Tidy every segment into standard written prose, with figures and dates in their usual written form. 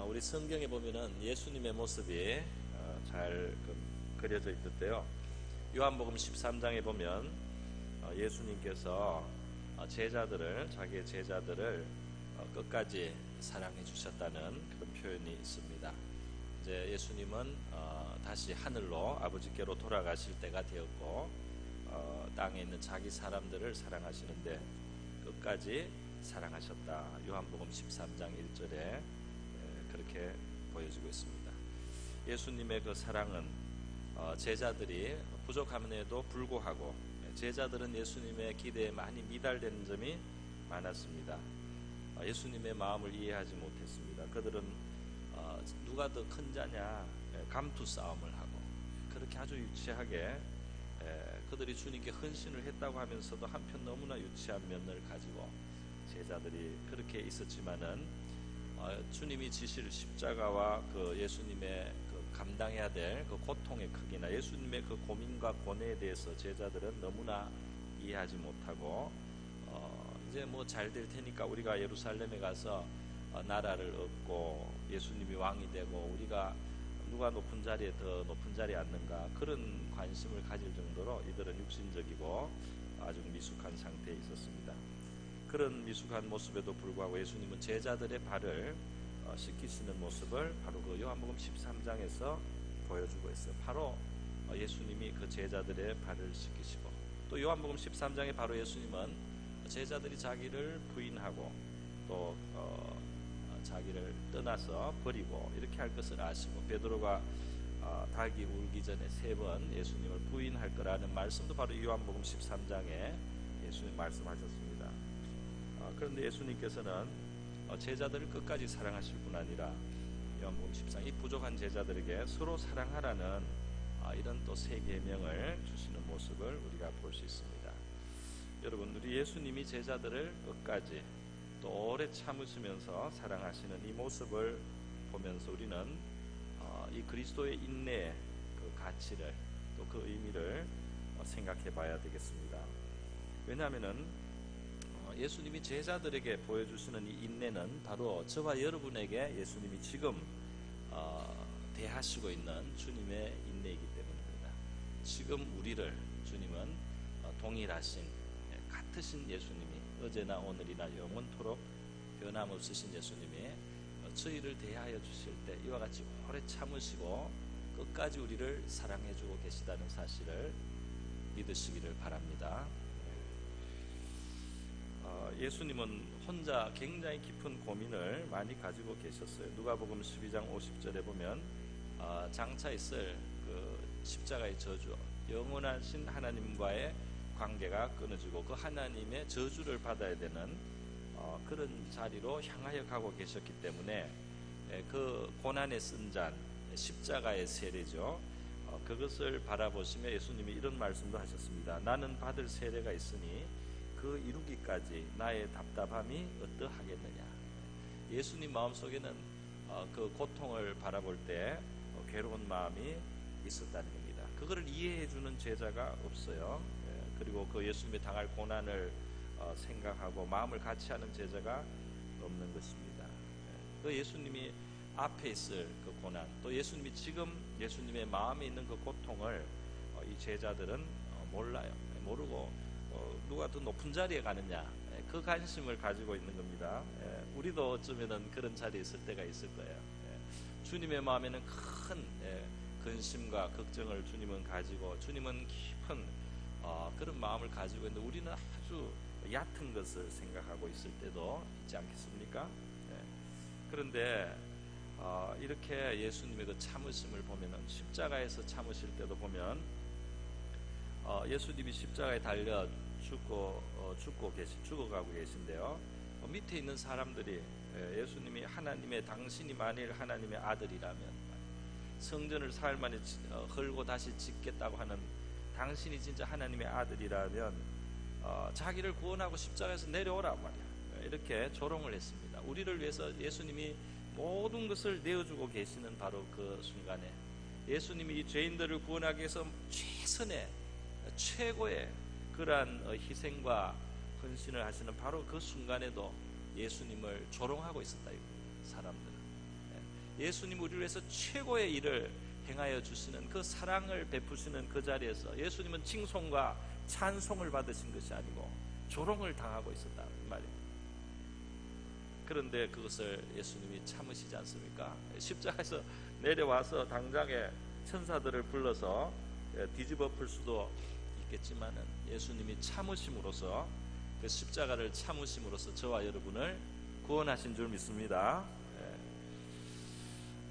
우리 성경에 보면은 예수님의 모습이 잘 그려져 있는데요. 요한복음 13장에 보면 예수님께서 자기의 제자들을 끝까지 사랑해 주셨다는 그런 표현이 있습니다. 이제 예수님은 다시 하늘로 아버지께로 돌아가실 때가 되었고 땅에 있는 자기 사람들을 사랑하시는데 끝까지 사랑하셨다. 요한복음 13장 1절에 그렇게 보여지고 있습니다. 예수님의 그 사랑은 제자들이 부족함에도 불구하고 제자들은 예수님의 기대에 많이 미달되는 점이 많았습니다. 예수님의 마음을 이해하지 못했습니다. 그들은 누가 더 큰 자냐 감투 싸움을 하고 그렇게 아주 유치하게 그들이 주님께 헌신을 했다고 하면서도 한편 너무나 유치한 면을 가지고 제자들이 그렇게 있었지만은 주님이 지실 십자가와 그 예수님의 그 감당해야 될 그 고통의 크기나 예수님의 그 고민과 고뇌에 대해서 제자들은 너무나 이해하지 못하고 이제 뭐 잘 될 테니까 우리가 예루살렘에 가서 나라를 얻고 예수님이 왕이 되고 우리가 누가 높은 자리에 더 높은 자리에 앉는가 그런 관심을 가질 정도로 이들은 육신적이고 아주 미숙한 상태에 있었습니다. 그런 미숙한 모습에도 불구하고 예수님은 제자들의 발을 씻기시는 모습을 바로 그 요한복음 13장에서 보여주고 있어요. 바로 예수님이 그 제자들의 발을 씻기시고 또 요한복음 13장에 바로 예수님은 제자들이 자기를 부인하고 또 자기를 떠나서 버리고 이렇게 할 것을 아시고 베드로가 닭이 울기 전에 3번 예수님을 부인할 거라는 말씀도 바로 요한복음 13장에 예수님 말씀하셨습니다. 그런데 예수님께서는 제자들을 끝까지 사랑하실 뿐 아니라 요한복음 13장 이 부족한 제자들에게 서로 사랑하라는 이런 또 새 계명을 주시는 모습을 우리가 볼 수 있습니다. 여러분, 우리 예수님이 제자들을 끝까지 또 오래 참으시면서 사랑하시는 이 모습을 보면서 우리는 이 그리스도의 인내의 그 가치를 또 그 의미를 생각해 봐야 되겠습니다. 왜냐하면은 예수님이 제자들에게 보여주시는 이 인내는 바로 저와 여러분에게 예수님이 지금 대하시고 있는 주님의 인내이기 때문입니다. 지금 우리를 주님은 동일하신 같으신 예수님이 어제나 오늘이나 영원토록 변함없으신 예수님이 저희를 대하여 주실 때 이와 같이 오래 참으시고 끝까지 우리를 사랑해 주고 계시다는 사실을 믿으시기를 바랍니다. 예수님은 혼자 굉장히 깊은 고민을 많이 가지고 계셨어요. 누가복음 12장 50절에 보면 장차 있을 그 십자가의 저주, 영원하신 하나님과의 관계가 끊어지고 그 하나님의 저주를 받아야 되는 그런 자리로 향하여 가고 계셨기 때문에 그 고난의 쓴 잔, 십자가의 세례죠. 그것을 바라보시며 예수님이 이런 말씀도 하셨습니다. 나는 받을 세례가 있으니 그 이루기까지 나의 답답함이 어떠하겠느냐. 예수님 마음속에는 그 고통을 바라볼 때 괴로운 마음이 있었다는 겁니다. 그거를 이해해주는 제자가 없어요. 그리고 그 예수님이 당할 고난을 생각하고 마음을 같이 하는 제자가 없는 것입니다. 그 예수님이 앞에 있을 그 고난, 또 예수님이 지금 예수님의 마음에 있는 그 고통을 이 제자들은 몰라요. 모르고 누가 더 높은 자리에 가느냐 그 관심을 가지고 있는 겁니다. 우리도 어쩌면 그런 자리에 있을 때가 있을 거예요. 주님의 마음에는 큰 근심과 걱정을 주님은 가지고 주님은 깊은 그런 마음을 가지고 있는데 우리는 아주 얕은 것을 생각하고 있을 때도 있지 않겠습니까? 그런데 이렇게 예수님의 그 참으심을 보면은 십자가에서 참으실 때도 보면 예수님이 십자가에 달려 죽어가고 계신데요. 밑에 있는 사람들이 예수님이 당신이 만일 하나님의 아들이라면 성전을 사흘 만에 헐고 다시 짓겠다고 하는 당신이 진짜 하나님의 아들이라면 자기를 구원하고 십자가에서 내려오라 말이야. 이렇게 조롱을 했습니다. 우리를 위해서 예수님이 모든 것을 내어주고 계시는 바로 그 순간에 예수님이 이 죄인들을 구원하기 위해서 최고의 그러한 희생과 헌신을 하시는 바로 그 순간에도 예수님을 조롱하고 있었다. 사람들은 예수님 우리를 위해서 최고의 일을 행하여 주시는 그 사랑을 베푸시는 그 자리에서 예수님은 칭송과 찬송을 받으신 것이 아니고 조롱을 당하고 있었다 말입니다. 그런데 그것을 예수님이 참으시지 않습니까? 십자가에서 내려와서 당장에 천사들을 불러서 뒤집어 풀 수도 있겠지만은 예수님이 참으심으로써, 그 십자가를 참으심으로써 저와 여러분을 구원하신 줄 믿습니다.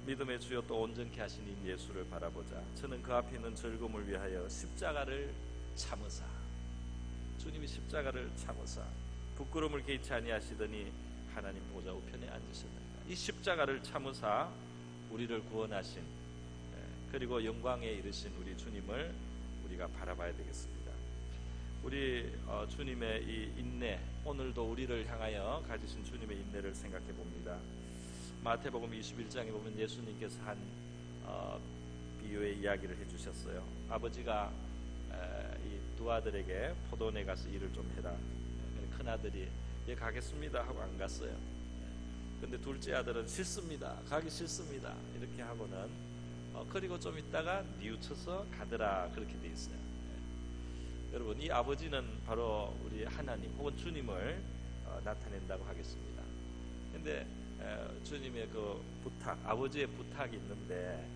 믿음의 주여 또 온전케 하신 이 예수를 바라보자. 저는 그 앞에 있는 즐거움을 위하여 십자가를 참으사, 주님이 십자가를 참으사 부끄러움을 개의치 아니하시더니 하나님 보좌 우편에 앉으셨나이다. 이 십자가를 참으사 우리를 구원하신, 그리고 영광에 이르신 우리 주님을 우리가 바라봐야 되겠습니다. 우리 주님의 이 인내, 오늘도 우리를 향하여 가지신 주님의 인내를 생각해 봅니다. 마태복음 21장에 보면 예수님께서 한 비유의 이야기를 해주셨어요. 아버지가 이 두 아들에게 포도원에 가서 일을 좀 해라. 큰 아들이 예 가겠습니다 하고 안 갔어요. 근데 둘째 아들은 싫습니다, 가기 싫습니다 이렇게 하고는 그리고 좀 있다가 뉘우쳐서 가더라, 그렇게 돼 있어요. 여러분, 이 아버지는 바로 우리 하나님 혹은 주님을 나타낸다고 하겠습니다. 근데 주님의 그 부탁, 아버지의 부탁이 있는데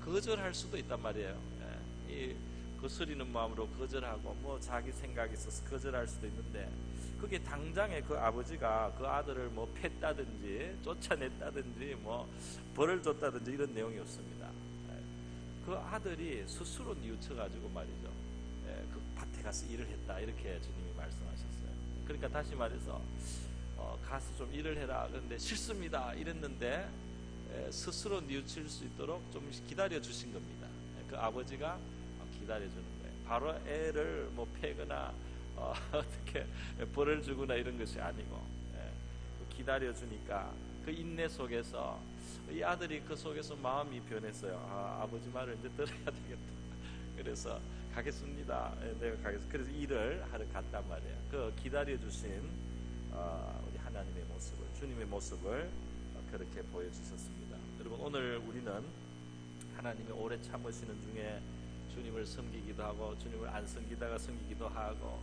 거절할 수도 있단 말이에요. 이 거스리는 마음으로 거절하고 뭐 자기 생각이 있어서 거절할 수도 있는데, 그게 당장에 그 아버지가 그 아들을 뭐 팼다든지 쫓아냈다든지 뭐 벌을 줬다든지 이런 내용이 없습니다. 그 아들이 스스로 뉘우쳐가지고 말이죠, 그 밭에 가서 일을 했다, 이렇게 주님이 말씀하셨어요. 그러니까 다시 말해서 가서 좀 일을 해라, 그런데 싫습니다 이랬는데 스스로 뉘우칠 수 있도록 좀 기다려 주신 겁니다. 그 아버지가 기다려 주는 거예요. 바로 애를 뭐 패거나 어떻게 벌을 주거나 이런 것이 아니고 기다려 주니까 그 인내 속에서 이 아들이 그 속에서 마음이 변했어요. 아버지 말을 이제 들어야 되겠다. 그래서 가겠습니다. 내가 가겠습니다. 그래서 일을 하러 갔단 말이에요. 그 기다려 주신 우리 하나님의 모습을, 주님의 모습을 그렇게 보여주셨습니다. 여러분, 오늘 우리는 하나님의 오래 참으시는 중에 주님을 섬기기도 하고 주님을 안 섬기다가 섬기기도 하고,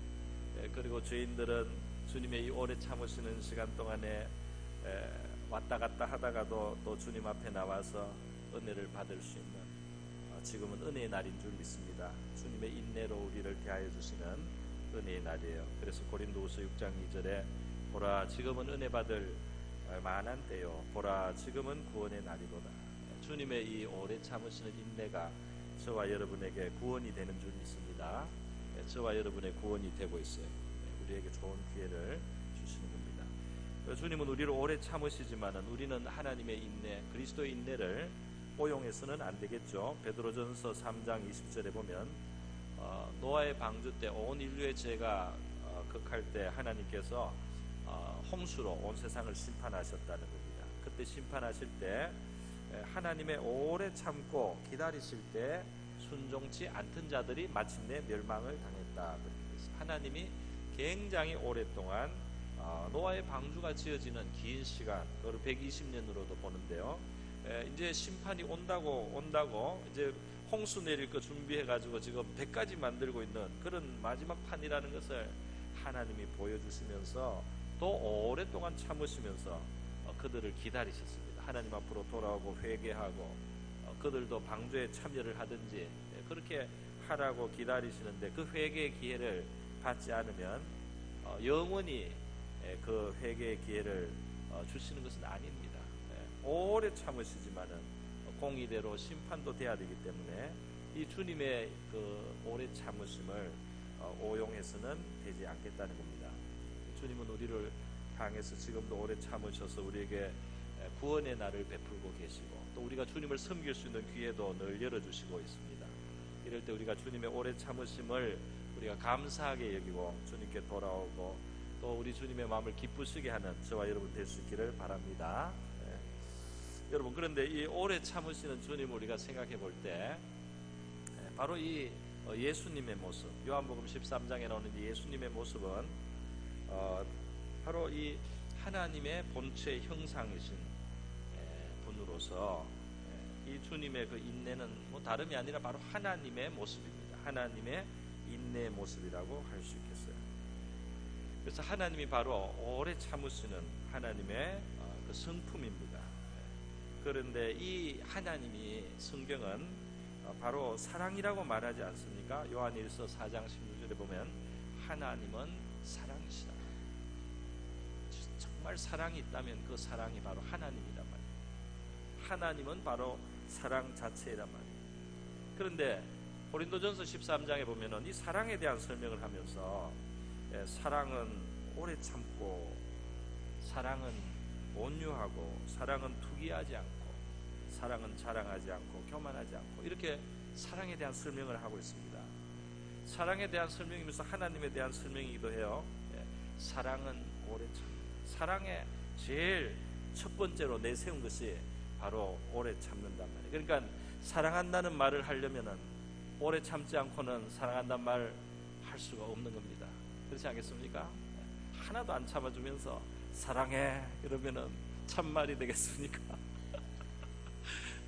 그리고 죄인들은 주님의 이 오래 참으시는 시간 동안에 왔다 갔다 하다가도 또 주님 앞에 나와서 은혜를 받을 수 있는, 지금은 은혜의 날인 줄 믿습니다. 주님의 인내로 우리를 대하여 주시는 은혜의 날이에요. 그래서 고린도후서 6장 2절에 보라 지금은 은혜 받을 만한 때요, 보라 지금은 구원의 날이로다. 주님의 이 오래 참으시는 인내가 저와 여러분에게 구원이 되는 줄 믿습니다. 저와 여러분의 구원이 되고 있어요. 우리에게 좋은 기회를 주시는 겁니다. 주님은 우리를 오래 참으시지만은 우리는 하나님의 인내, 그리스도의 인내를 오용해서는 안 되겠죠. 베드로전서 3장 20절에 보면 노아의 방주 때 온 인류의 죄가 극할 때 하나님께서 홍수로 온 세상을 심판하셨다는 겁니다. 그때 심판하실 때 하나님의 오래 참고 기다리실 때 순종치 않던 자들이 마침내 멸망을 당했다. 하나님이 굉장히 오랫동안 노아의 방주가 지어지는 긴 시간, 그걸 120년으로도 보는데요. 이제 심판이 온다고 이제 홍수 내릴 거 준비해가지고 지금 100까지 만들고 있는 그런 마지막 판이라는 것을 하나님이 보여주시면서 또 오랫동안 참으시면서 그들을 기다리셨습니다. 하나님 앞으로 돌아오고 회개하고 그들도 방주에 참여를 하든지 그렇게 하라고 기다리시는데, 그 회개의 기회를 받지 않으면 영원히 그 회개의 기회를 주시는 것은 아닙니다. 오래 참으시지만은 공의대로 심판도 돼야 되기 때문에 이 주님의 그 오래 참으심을 오용해서는 되지 않겠다는 겁니다. 주님은 우리를 향해서 지금도 오래 참으셔서 우리에게 구원의 날을 베풀고 계시고, 또 우리가 주님을 섬길 수 있는 기회도 늘 열어주시고 있습니다. 이럴 때 우리가 주님의 오래 참으심을 우리가 감사하게 여기고 주님께 돌아오고 또 우리 주님의 마음을 기쁘시게 하는 저와 여러분 될 수 있기를 바랍니다. 여러분, 그런데 이 오래 참으시는 주님을 우리가 생각해 볼 때 바로 이 예수님의 모습, 요한복음 13장에 나오는 이 예수님의 모습은 바로 이 하나님의 본체의 형상이신 분으로서 이 주님의 그 인내는 뭐 다름이 아니라 바로 하나님의 모습입니다. 하나님의 인내의 모습이라고 할 수 있겠어요. 그래서 하나님이 바로 오래 참으시는 하나님의 그 성품입니다. 그런데 이 하나님이 성경은 바로 사랑이라고 말하지 않습니까? 요한일서 4장 16절에 보면 하나님은 사랑이시다. 정말 사랑이 있다면 그 사랑이 바로 하나님이란 말이에요. 하나님은 바로 사랑 자체이란 말이에요. 그런데 고린도전서 13장에 보면은 이 사랑에 대한 설명을 하면서 사랑은 오래 참고, 사랑은 온유하고, 사랑은 투기하지 않고, 사랑은 자랑하지 않고, 교만하지 않고, 이렇게 사랑에 대한 설명을 하고 있습니다. 사랑에 대한 설명이면서 하나님에 대한 설명이기도 해요. 사랑은 오래 참는다. 사랑의 제일 첫 번째로 내세운 것이 바로 오래 참는단 말이에요. 그러니까 사랑한다는 말을 하려면은 오래 참지 않고는 사랑한다는 말 할 수가 없는 겁니다. 그렇지 않겠습니까? 하나도 안 참아주면서 사랑해 이러면은 참말이 되겠습니까?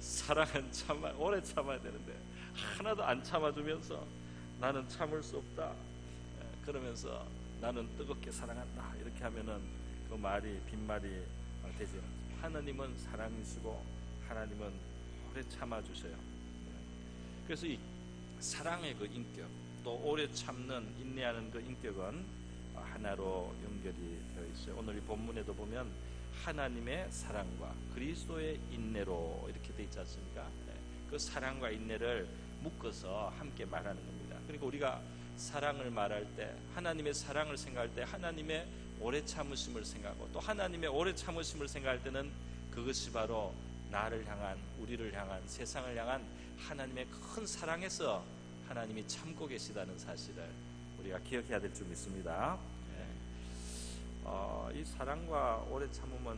사랑은 참아 오래 참아야 되는데 하나도 안 참아주면서 나는 참을 수 없다 그러면서 나는 뜨겁게 사랑한다 이렇게 하면은 그 말이 빈말이 되지 않습니다. 하나님은 사랑이시고 하나님은 오래 참아주셔요. 그래서 이 사랑의 그 인격, 또 오래 참는 인내하는 그 인격은 하나로 연결이 되어 있어요. 오늘 이 본문에도 보면 하나님의 사랑과 그리스도의 인내로 이렇게 되어 있지 않습니까? 그 사랑과 인내를 묶어서 함께 말하는 겁니다. 그리고 우리가 사랑을 말할 때, 하나님의 사랑을 생각할 때 하나님의 오래 참으심을 생각하고, 또 하나님의 오래 참으심을 생각할 때는 그것이 바로 나를 향한, 우리를 향한, 세상을 향한 하나님의 큰 사랑에서 하나님이 참고 계시다는 사실을 우리가 기억해야 될 줄 믿습니다. 이 사랑과 오래 참음은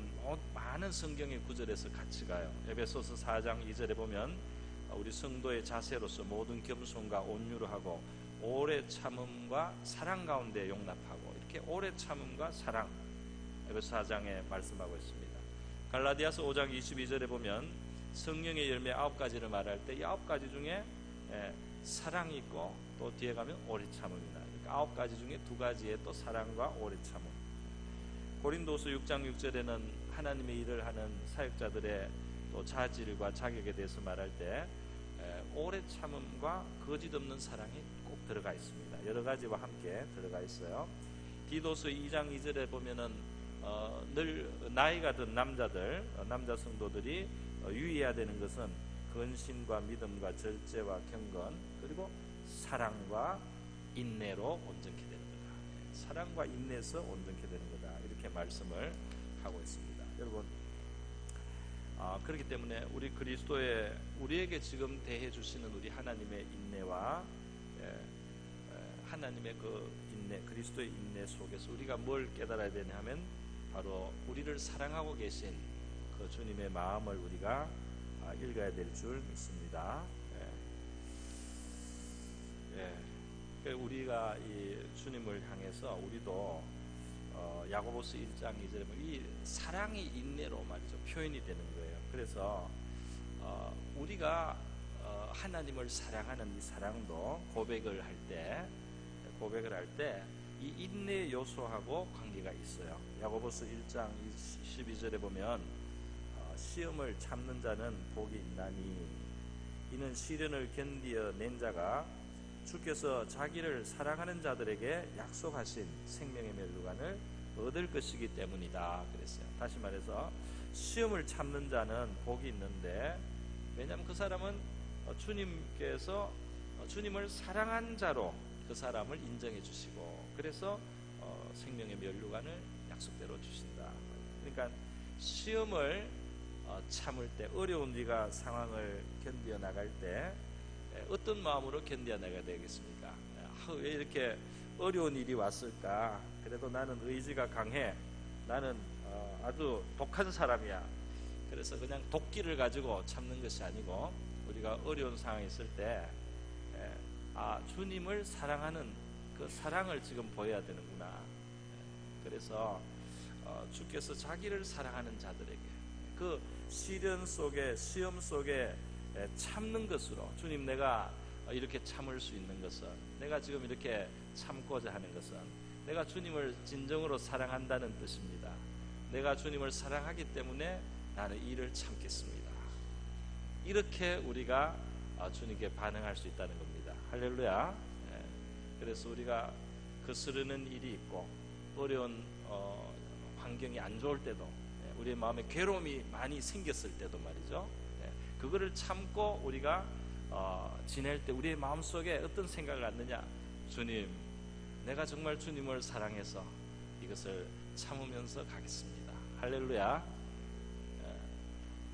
많은 성경의 구절에서 같이 가요. 에베소서 4장 2절에 보면 우리 성도의 자세로서 모든 겸손과 온유로 하고 오래 참음과 사랑 가운데 용납하고, 이렇게 오래 참음과 사랑, 에베소 4장에 말씀하고 있습니다. 갈라디아서 5장 22절에 보면 성령의 열매 9가지를 말할 때 이 9가지 중에 사랑이 있고 또 뒤에 가면 오래 참음이다. 그러니까 9가지 중에 2가지의 또 사랑과 오래 참음. 고린도서 6장 6절에는 하나님의 일을 하는 사역자들의 또 자질과 자격에 대해서 말할 때 오래 참음과 거짓 없는 사랑이 꼭 들어가 있습니다. 여러 가지와 함께 들어가 있어요. 디도서 2장 2절에 보면은 늘 나이가 든 남자들, 남자 성도들이 유의해야 되는 것은 근신과 믿음과 절제와 경건, 그리고 사랑과 인내로 온전케 되는 거다. 사랑과 인내에서 온전케 되는 거다. 이렇게 말씀을 하고 있습니다. 여러분, 그렇기 때문에 우리 그리스도의, 우리에게 지금 대해 주시는 우리 하나님의 인내와 하나님의 그 인내, 그리스도의 인내 속에서 우리가 뭘 깨달아야 되냐 하면 바로 우리를 사랑하고 계신 그 주님의 마음을 우리가 읽어야 될 줄 믿습니다. 우리가 이 주님을 향해서 우리도 야고보서 1장 2절에 보면 이 사랑이 인내로 말이죠 표현이 되는 거예요. 그래서 우리가 하나님을 사랑하는 이 사랑도 고백을 할 때 이 인내 요소하고 관계가 있어요. 야고보서 1장 12절에 보면 시험을 참는 자는 복이 있나니 이는 시련을 견디어 낸 자가 주께서 자기를 사랑하는 자들에게 약속하신 생명의 멸류관을 얻을 것이기 때문이다 그랬어요. 다시 말해서 시험을 참는 자는 복이 있는데, 왜냐하면 그 사람은 주님께서 주님을 사랑한 자로 그 사람을 인정해 주시고, 그래서 생명의 멸류관을 약속대로 주신다. 그러니까 시험을 참을 때, 어려운 네가 상황을 견뎌 나갈 때 어떤 마음으로 견뎌 나가야 되겠습니까? 왜 이렇게 어려운 일이 왔을까? 그래도 나는 의지가 강해. 나는 아주 독한 사람이야. 그래서 그냥 도끼를 가지고 참는 것이 아니고, 우리가 어려운 상황에 있을 때 주님을 사랑하는 그 사랑을 지금 보여야 되는구나. 그래서 주께서 자기를 사랑하는 자들에게, 그 시련 속에, 시험 속에 참는 것으로, 주님 내가 이렇게 참을 수 있는 것은, 내가 지금 이렇게 참고자 하는 것은 내가 주님을 진정으로 사랑한다는 뜻입니다. 내가 주님을 사랑하기 때문에 나는 이를 참겠습니다. 이렇게 우리가 주님께 반응할 수 있다는 겁니다. 할렐루야. 그래서 우리가 거스르는 일이 있고 어려운 환경이 안 좋을 때도, 우리의 마음에 괴로움이 많이 생겼을 때도 말이죠, 그거를 참고 우리가 지낼 때 우리의 마음속에 어떤 생각을 갖느냐, 주님, 내가 정말 주님을 사랑해서 이것을 참으면서 가겠습니다. 할렐루야.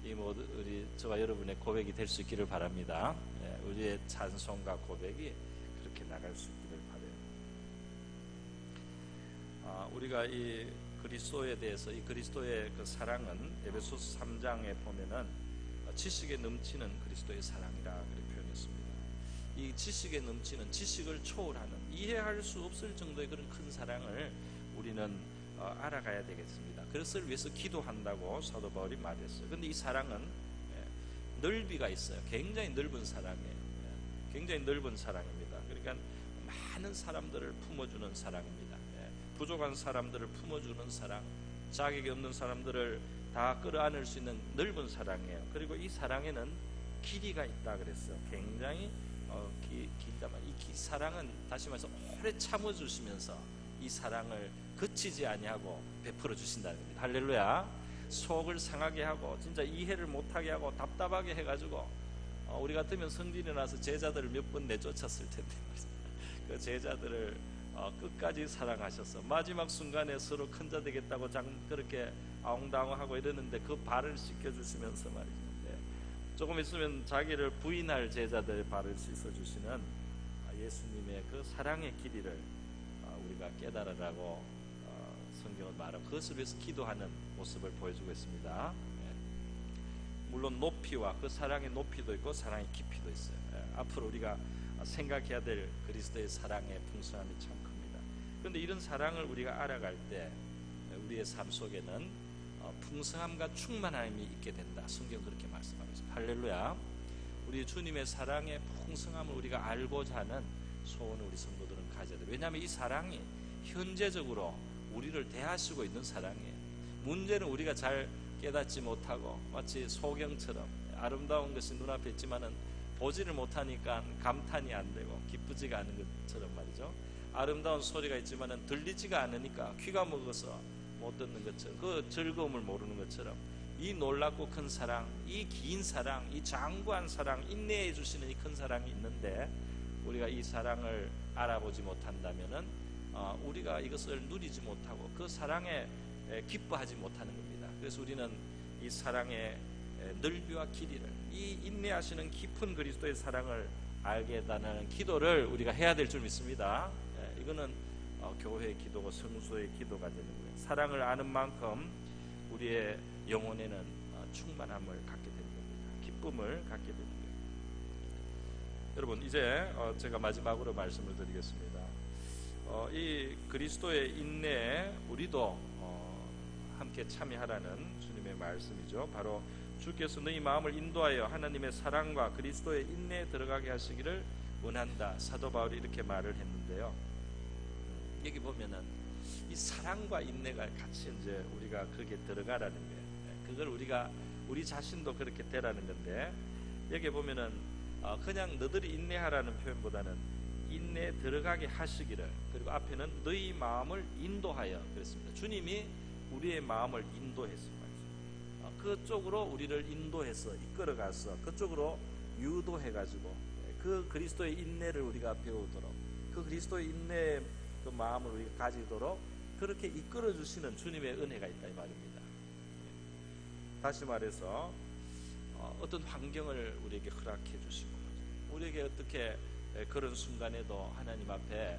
이 모두 우리 저와 여러분의 고백이 될 수 있기를 바랍니다. 우리의 찬송과 고백이 그렇게 나갈 수 있기를 바라요. 우리가 이 그리스도에 대해서, 이 그리스도의 그 사랑은 에베소서 3장에 보면은 지식에 넘치는 그리스도의 사랑이라 그렇게 표현했습니다. 이 지식에 넘치는, 지식을 초월하는, 이해할 수 없을 정도의 그런 큰 사랑을 우리는 알아가야 되겠습니다. 그것을 위해서 기도한다고 사도 바울이 말했어요. 그런데 이 사랑은 넓이가 있어요. 굉장히 넓은 사랑이에요. 굉장히 넓은 사랑입니다. 그러니까 많은 사람들을 품어주는 사랑입니다. 부족한 사람들을 품어주는 사랑, 자격이 없는 사람들을 다 끌어안을 수 있는 넓은 사랑이에요. 그리고 이 사랑에는 길이가 있다 그랬어요. 굉장히 길다만 이 사랑은 다시 말해서 오래 참아주시면서 이 사랑을 그치지 아니하고 베풀어 주신다는 겁니다. 할렐루야. 속을 상하게 하고 진짜 이해를 못하게 하고 답답하게 해가지고 우리 같으면 성질이 나서 제자들을 몇 번 내쫓았을 텐데 그 제자들을 끝까지 사랑하셔서 마지막 순간에 서로 큰 자 되겠다고 그렇게 아웅다웅하고 이러는데 그 발을 씻겨주시면서 말이죠. 조금 있으면 자기를 부인할 제자들의 발을 씻어주시는 예수님의 그 사랑의 길이를 우리가 깨달으라고 성경은 말하고, 그것을 위해서 기도하는 모습을 보여주고 있습니다. 물론 높이와 그 사랑의 높이도 있고 사랑의 깊이도 있어요. 앞으로 우리가 생각해야 될 그리스도의 사랑의 풍성함이 참 큽니다. 그런데 이런 사랑을 우리가 알아갈 때 우리의 삶 속에는 풍성함과 충만함이 있게 된다. 성경 그렇게 말씀하고 있습니다. 할렐루야. 우리 주님의 사랑의 풍성함을 우리가 알고자 하는 소원을 우리 성도들은 가져야 돼요. 왜냐하면 이 사랑이 현재적으로 우리를 대하시고 있는 사랑이에요. 문제는 우리가 잘 깨닫지 못하고 마치 소경처럼 아름다운 것이 눈앞에 있지만은 보지를 못하니까 감탄이 안 되고 기쁘지가 않은 것처럼 말이죠. 아름다운 소리가 있지만은 들리지가 않으니까 귀가 먹어서 못 듣는 것처럼, 그 즐거움을 모르는 것처럼 이 놀랍고 큰 사랑, 이 긴 사랑, 이 장구한 사랑, 인내해 주시는 이 큰 사랑이 있는데 우리가 이 사랑을 알아보지 못한다면은 우리가 이것을 누리지 못하고 그 사랑에 기뻐하지 못하는 겁니다. 그래서 우리는 이 사랑의 넓이와 길이를, 이 인내하시는 깊은 그리스도의 사랑을 알게 해달라는 기도를 우리가 해야 될 줄 믿습니다. 이거는 교회의 기도고 성수의 기도가 되는 거예요. 사랑을 아는 만큼 우리의 영혼에는 충만함을 갖게 되는 겁니다. 기쁨을 갖게 되는 거예요. 여러분, 이제 제가 마지막으로 말씀을 드리겠습니다. 이 그리스도의 인내에 우리도 함께 참여하라는 주님의 말씀이죠. 바로 주께서 너희 마음을 인도하여 하나님의 사랑과 그리스도의 인내에 들어가게 하시기를 원한다. 사도 바울이 이렇게 말을 했는데요. 여기 보면은 이 사랑과 인내가 같이 이제 우리가 거기에 들어가라는 거예요. 그걸 우리 자신도 그렇게 되라는 건데, 여기 보면은 그냥 너들이 인내하라는 표현보다는 인내에 들어가게 하시기를, 그리고 앞에는 너희 마음을 인도하여 그랬습니다. 주님이 우리의 마음을 인도했습니다. 그쪽으로 우리를 인도해서 이끌어가서 그쪽으로 유도해가지고 그 그리스도의 인내를 우리가 배우도록, 그 그리스도의 인내의 그 마음을 우리가 가지도록 그렇게 이끌어 주시는 주님의 은혜가 있다 이 말입니다. 다시 말해서 어떤 환경을 우리에게 허락해 주시고, 우리에게 어떻게 그런 순간에도 하나님 앞에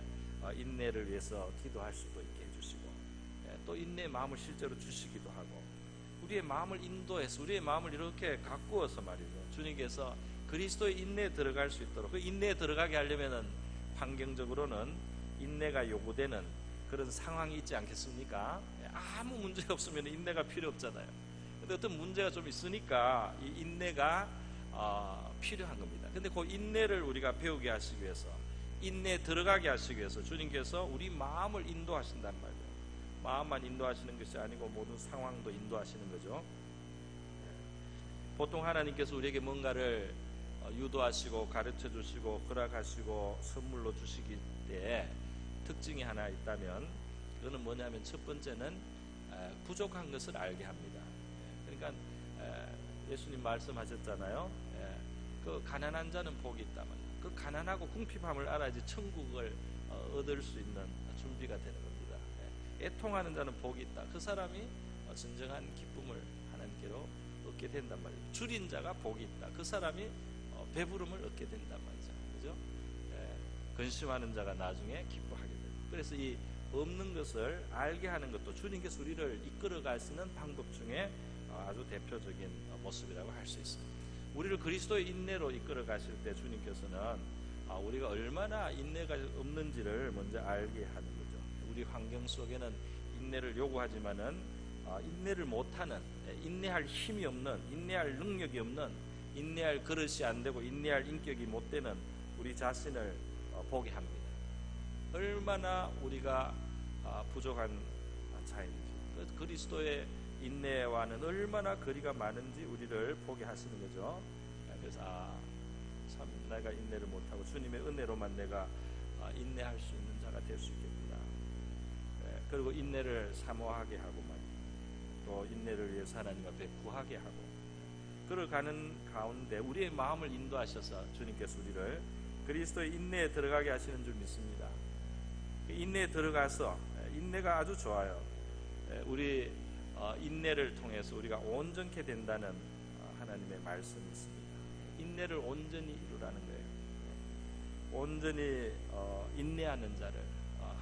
인내를 위해서 기도할 수도 있게 해주시고, 또 인내의 마음을 실제로 주시기도 하고, 우리의 마음을 인도해서 우리의 마음을 이렇게 가꾸어서 말이죠, 주님께서 그리스도의 인내에 들어갈 수 있도록, 그 인내에 들어가게 하려면은 환경적으로는 인내가 요구되는 그런 상황이 있지 않겠습니까? 아무 문제 없으면 인내가 필요 없잖아요. 근데 어떤 문제가 좀 있으니까 이 인내가 필요한 겁니다. 근데 그 인내를 우리가 배우게 하시기 위해서, 인내에 들어가게 하시기 위해서 주님께서 우리 마음을 인도하신단 말이에요. 마음만 인도하시는 것이 아니고 모든 상황도 인도하시는 거죠. 보통 하나님께서 우리에게 뭔가를 유도하시고 가르쳐 주시고 허락하시고 선물로 주시기 때에 특징이 하나 있다면, 그거는 뭐냐면 첫 번째는 부족한 것을 알게 합니다. 그러니까 예수님 말씀하셨잖아요. 그 가난한 자는 복이 있다 말이에요. 그 가난하고 궁핍함을 알아야지 천국을 얻을 수 있는 준비가 되는 겁니다. 애통하는 자는 복이 있다. 그 사람이 진정한 기쁨을 하나님께로 얻게 된단 말이에요. 줄인 자가 복이 있다. 그 사람이 배부름을 얻게 된단 말이죠. 그죠? 근심하는 자가 나중에 기뻐하게 돼요. 그래서 이 없는 것을 알게 하는 것도 주님께서 우리를 이끌어 가시는 방법 중에 아주 대표적인 모습이라고 할 수 있습니다. 우리를 그리스도의 인내로 이끌어 가실 때 주님께서는 우리가 얼마나 인내가 없는지를 먼저 알게 하는 거죠. 우리 환경 속에는 인내를 요구하지만은 인내를 못하는, 인내할 힘이 없는, 인내할 능력이 없는, 인내할 그릇이 안 되고 인내할 인격이 못 되는 우리 자신을 보게 합니다. 얼마나 우리가 부족한 자인지, 그리스도의 인내와는 얼마나 거리가 많은지 우리를 보게 하시는 거죠. 그래서 참 내가 인내를 못하고 주님의 은혜로만 내가 인내할 수 있는 자가 될 수 있겠구나. 그리고 인내를 사모하게 하고 또 인내를 위해서 하나님 앞에 구하게 하고, 그러가는 가운데 우리의 마음을 인도하셔서 주님께서 우리를 그리스도의 인내에 들어가게 하시는 줄 믿습니다. 인내에 들어가서, 인내가 아주 좋아요. 우리 인내를 통해서 우리가 온전케 된다는 하나님의 말씀이 있습니다. 인내를 온전히 이루라는 거예요. 온전히 인내하는 자를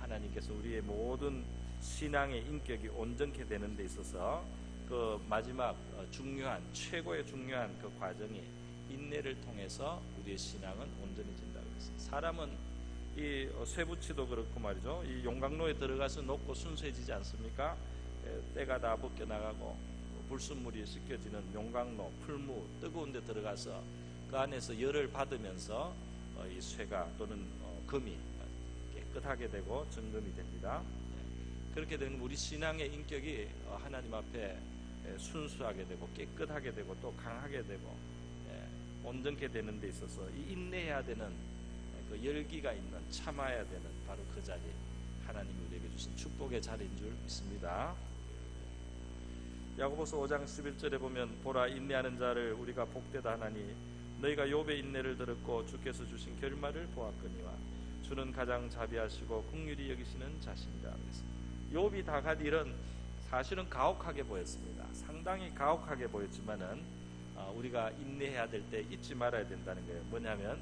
하나님께서 우리의 모든 신앙의 인격이 온전케 되는 데 있어서 그 마지막 중요한, 최고의 중요한 그 과정이 인내를 통해서 우리의 신앙은 온전해진다고 했어요. 사람은 이 쇠붙이도 그렇고 말이죠. 이 용광로에 들어가서 녹고 순수해지지 않습니까? 때가 다 벗겨나가고 불순물이 씻겨지는 용광로, 풀무, 뜨거운 데 들어가서 그 안에서 열을 받으면서 이 쇠가 또는 금이 깨끗하게 되고 점검이 됩니다. 그렇게 되면 우리 신앙의 인격이 하나님 앞에 순수하게 되고 깨끗하게 되고 또 강하게 되고 온전케 되는 데 있어서 이 인내해야 되는 그 열기가 있는, 참아야 되는 바로 그 자리, 하나님이 우리에게 주신 축복의 자리인 줄 믿습니다. 야고보서 5장 11절에 보면 보라 인내하는 자를 우리가 복되다 하나니 너희가 욥의 인내를 들었고 주께서 주신 결말을 보았거니와 주는 가장 자비하시고 긍휼히 여기시는 자신이라. 욥이 당한 일은 사실은 가혹하게 보였습니다. 상당히 가혹하게 보였지만은 우리가 인내해야 될 때 잊지 말아야 된다는 거예요. 뭐냐면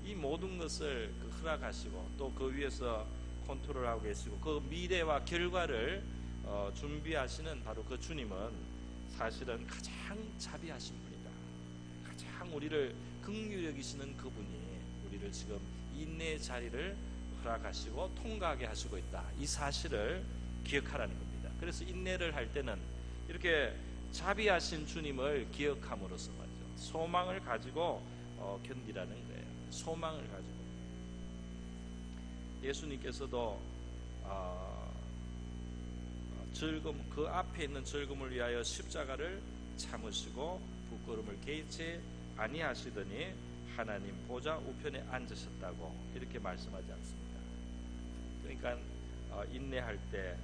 이 모든 것을 허락하시고 또 그 위에서 컨트롤하고 계시고 그 미래와 결과를 준비하시는 바로 그 주님은 사실은 가장 자비하신 분이다. 가장 우리를 긍휼히 여기시는 그분이 우리를 지금 인내의 자리를 허락하시고 통과하게 하시고 있다. 이 사실을 기억하라는 겁니다. 그래서 인내를 할 때는 이렇게 자비하신 주님을 기억함으로써 말이죠. 소망을 가지고 견디라는 거예요. 소망을 가지고. 예수님께서도 즐거움, 그 앞에 있는 즐거움을 위하여 십자가를 참으시고 부끄러움을 개의치 아니하시더니 하나님 보좌 우편에 앉으셨다고 이렇게 말씀하지 않습니까? 그러니까 인내할 때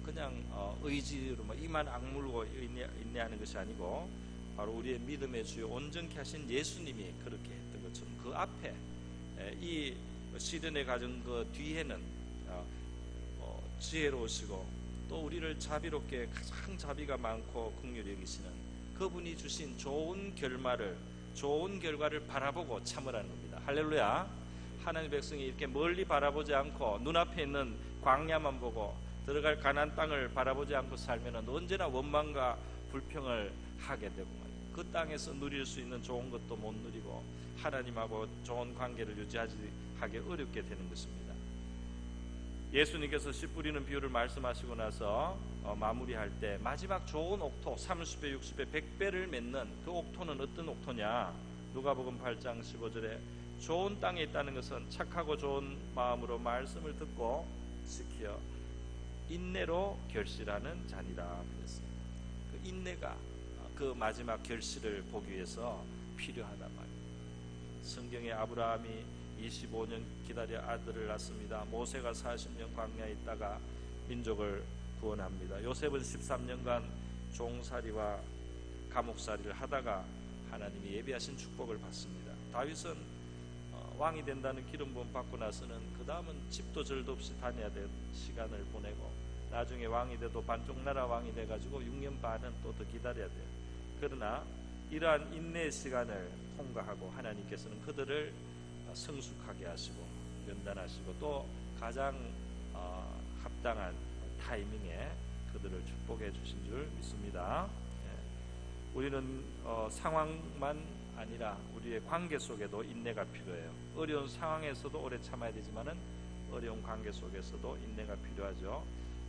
그냥 의지로 이만 악물고 인내하는 것이 아니고 바로 우리의 믿음의 주요 온전케 하신 예수님이 그렇게 했던 것처럼 그 앞에 이 시련의 과정 그 뒤에는 지혜로우시고 또 우리를 자비롭게 가장 자비가 많고 긍휼히 여기시는 그분이 주신 좋은 결과를 바라보고 참으라는 겁니다. 할렐루야. 하나님의 백성이 이렇게 멀리 바라보지 않고 눈앞에 있는 광야만 보고 들어갈 가나안 땅을 바라보지 않고 살면 언제나 원망과 불평을 하게 되고 그 땅에서 누릴 수 있는 좋은 것도 못 누리고 하나님하고 좋은 관계를 유지하기 어렵게 되는 것입니다. 예수님께서 씨 뿌리는 비유를 말씀하시고 나서 마무리할 때 마지막 좋은 옥토 30배, 60배, 100배를 맺는 그 옥토는 어떤 옥토냐? 누가복음 8장 15절에 좋은 땅에 있다는 것은 착하고 좋은 마음으로 말씀을 듣고 지켜 인내로 결실하는 자니라 그랬어요. 그 인내가 그 마지막 결실을 보기 위해서 필요하단 말이에요. 성경에 아브라함이 25년 기다려 아들을 낳습니다. 모세가 40년 광야에 있다가 민족을 구원합니다. 요셉은 13년간 종살이와 감옥살이를 하다가 하나님이 예비하신 축복을 받습니다. 다윗은 왕이 된다는 기름 부음 받고 나서는 그 다음은 집도 절도 없이 다녀야 될 시간을 보내고 나중에 왕이 돼도 반쪽 나라 왕이 돼가지고 6년 반은 또 더 기다려야 돼요. 그러나 이러한 인내의 시간을 통과하고 하나님께서는 그들을 성숙하게 하시고 연단하시고 또 가장 합당한 타이밍에 그들을 축복해 주신 줄 믿습니다. 우리는 상황만 아니라 우리의 관계 속에도 인내가 필요해요. 어려운 상황에서도 오래 참아야 되지만은 어려운 관계 속에서도 인내가 필요하죠.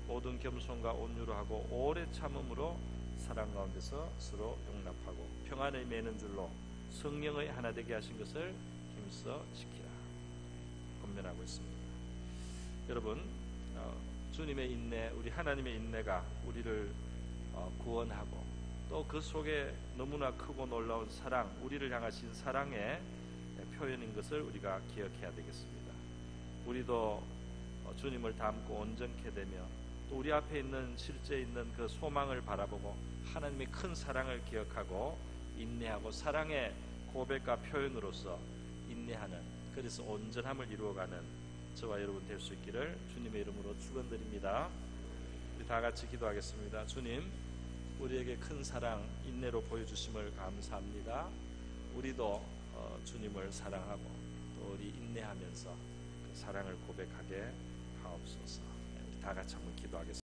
모든 겸손과 온유로 하고 오래 참음으로 사랑 가운데서 서로 용납하고 평안을 매는 줄로 성령의 하나 되게 하신 것을 힘써 지키라 권면하고 있습니다. 여러분, 주님의 인내, 우리 하나님의 인내가 우리를 구원하고 또 그 속에 너무나 크고 놀라운 사랑, 우리를 향하신 사랑의 표현인 것을 우리가 기억해야 되겠습니다. 우리도 주님을 닮고 온전케 되며 또 우리 앞에 있는 실제 있는 그 소망을 바라보고 하나님의 큰 사랑을 기억하고 인내하고 사랑의 고백과 표현으로서 인내하는, 그래서 온전함을 이루어가는 저와 여러분 될 수 있기를 주님의 이름으로 축원드립니다. 우리 다 같이 기도하겠습니다. 주님, 우리에게 큰 사랑, 인내로 보여주심을 감사합니다. 우리도 주님을 사랑하고 또 우리 인내하면서 그 사랑을 고백하게 하옵소서. 우리 다 같이 한번 기도하겠습니다.